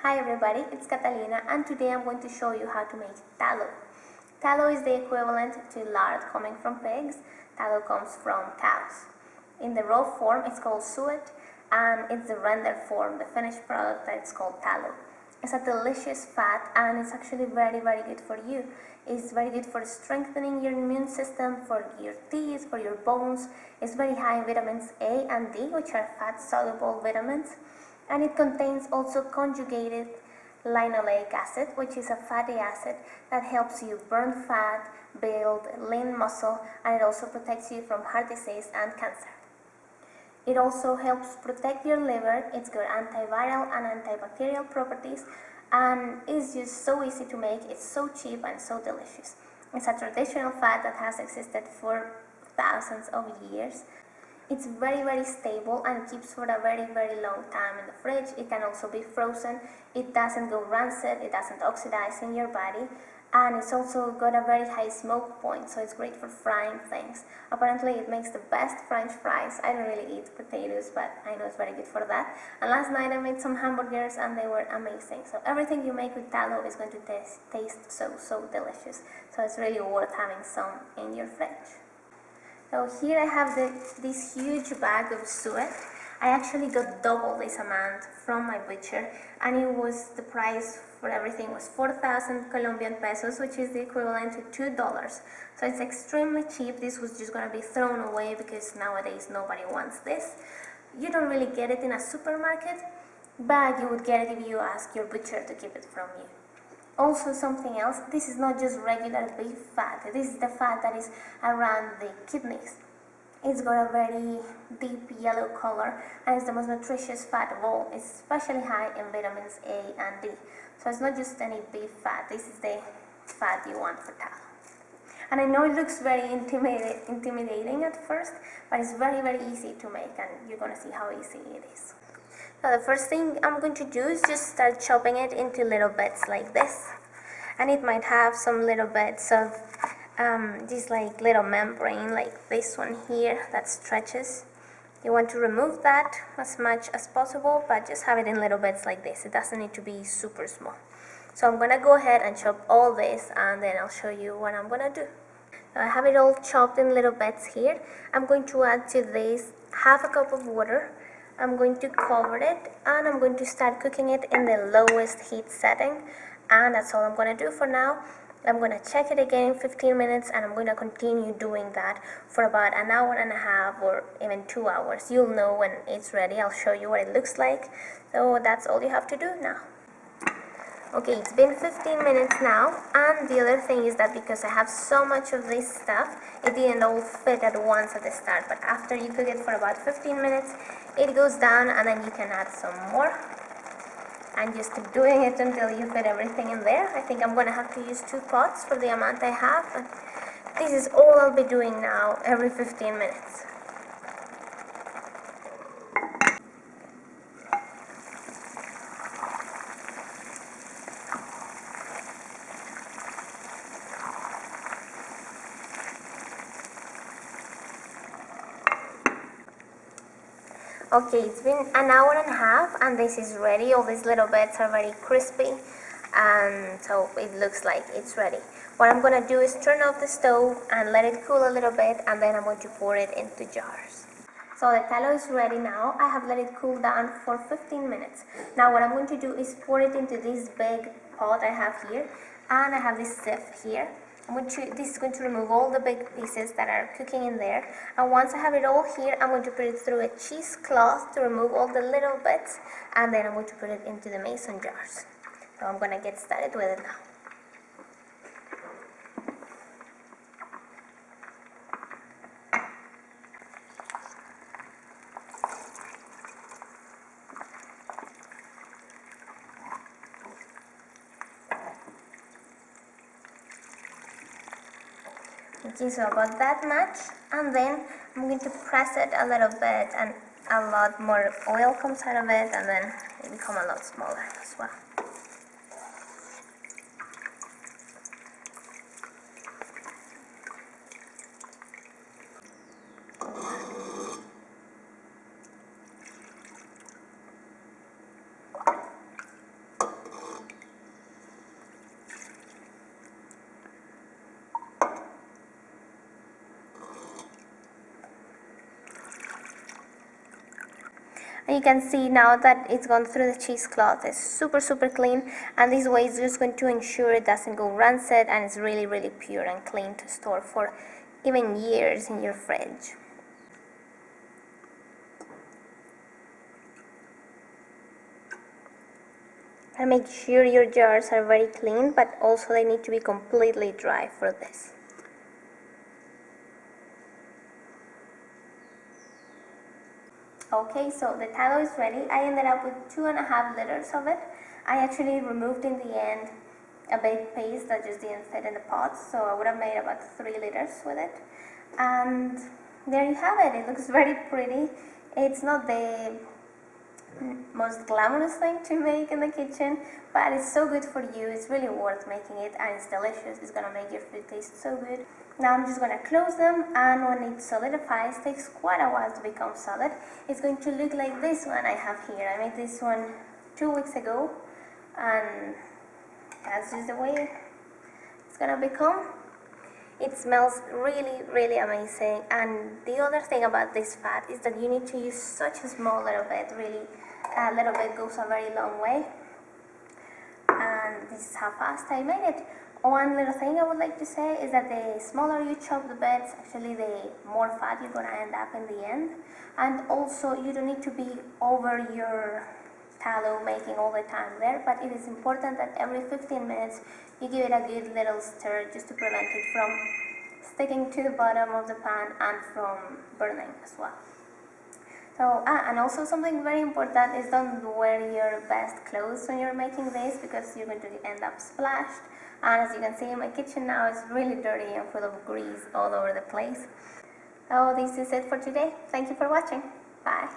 Hi everybody, it's Catalina and today I'm going to show you how to make tallow. Tallow is the equivalent to lard coming from pigs. Tallow comes from cows. In the raw form it's called suet, and it's the rendered form, the finished product, that it's called tallow. It's a delicious fat and it's actually very good for you. It's very good for strengthening your immune system, for your teeth, for your bones. It's very high in vitamins A and D, which are fat soluble vitamins. And it contains also conjugated linoleic acid, which is a fatty acid that helps you burn fat, build lean muscle, and it also protects you from heart disease and cancer. It also helps protect your liver. It's got antiviral and antibacterial properties, and is just so easy to make. It's so cheap and so delicious. It's a traditional fat that has existed for thousands of years. It's very stable and keeps for a very long time in the fridge. It can also be frozen. It doesn't go rancid, it doesn't oxidize in your body, and it's also got a very high smoke point, so it's great for frying things. Apparently it makes the best French fries. I don't really eat potatoes, but I know it's very good for that. And last night I made some hamburgers and they were amazing. So everything you make with tallow is going to taste so delicious. So it's really worth having some in your fridge. So here I have this huge bag of suet. I actually got double this amount from my butcher, and the price for everything was 4,000 Colombian pesos, which is the equivalent to $2. So it's extremely cheap. This was just going to be thrown away because nowadays nobody wants this. You don't really get it in a supermarket, but you would get it if you ask your butcher to keep it from you. Also, something else, this is not just regular beef fat. This is the fat that is around the kidneys. It's got a very deep yellow color and it's the most nutritious fat of all. It's especially high in vitamins A and D. So it's not just any beef fat, this is the fat you want for tallow. And I know it looks very intimidating at first, but it's very easy to make, and you're going to see how easy it is. So the first thing I'm going to do is just start chopping it into little bits like this. And it might have some little bits of this like little membrane like this one here that stretches. You want to remove that as much as possible, but just have it in little bits like this. It doesn't need to be super small. So I'm going to go ahead and chop all this, and then I'll show you what I'm going to do. Now I have it all chopped in little bits here. I'm going to add to this half a cup of water. I'm going to cover it and I'm going to start cooking it in the lowest heat setting, and that's all I'm going to do for now. I'm going to check it again in 15 minutes and I'm going to continue doing that for about an hour and a half or even 2 hours. You'll know when it's ready. I'll show you what it looks like. So that's all you have to do now. Okay, it's been 15 minutes now, and the other thing is that because I have so much of this stuff, it didn't all fit at once at the start, but after you cook it for about 15 minutes, it goes down and then you can add some more. And just keep doing it until you fit everything in there. I think I'm going to have to use 2 pots for the amount I have, but this is all I'll be doing now every 15 minutes. Okay, it's been an hour and a half and this is ready. All these little bits are very crispy, and so it looks like it's ready. What I'm going to do is turn off the stove and let it cool a little bit, and then I'm going to pour it into jars. So the tallow is ready now. I have let it cool down for 15 minutes. Now what I'm going to do is pour it into this big pot I have here, and I have this sieve here. This is going to remove all the big pieces that are cooking in there, and once I have it all here, I'm going to put it through a cheesecloth to remove all the little bits, and then I'm going to put it into the mason jars. So I'm going to get started with it now. Okay, so about that much, and then I'm going to press it a little bit, and a lot more oil comes out of it, and then it becomes a lot smaller as well. You can see now that it's gone through the cheesecloth. It's super clean, and this way is just going to ensure it doesn't go rancid, and it's really pure and clean to store for even years in your fridge. And make sure your jars are very clean, but also they need to be completely dry for this. Okay, so the tallow is ready. I ended up with 2.5 liters of it. I actually removed in the end a big piece that just didn't fit in the pot, so I would have made about 3 liters with it. And there you have it. It looks very pretty. It's not the most glamorous thing to make in the kitchen, but it's so good for you. It's really worth making it, and it's delicious. It's gonna make your food taste so good. Now I'm just gonna close them, and when it solidifies, takes quite a while to become solid. It's going to look like this one I have here. I made this one 2 weeks ago, and that's just the way it's gonna become. It smells really amazing, and the other thing about this fat is that you need to use such a small little bit. Really, a little bit goes a very long way, and this is how fast I made it. One little thing I would like to say is that the smaller you chop the bits, actually the more fat you're gonna end up in the end. And also, you don't need to be over your tallow making all the time there, but it is important that every 15 minutes you give it a good little stir, just to prevent it from sticking to the bottom of the pan and from burning as well. So, and also something very important is don't wear your best clothes when you're making this, because you're going to end up splashed. And as you can see, my kitchen now is really dirty and full of grease all over the place. So this is it for today. Thank you for watching. Bye.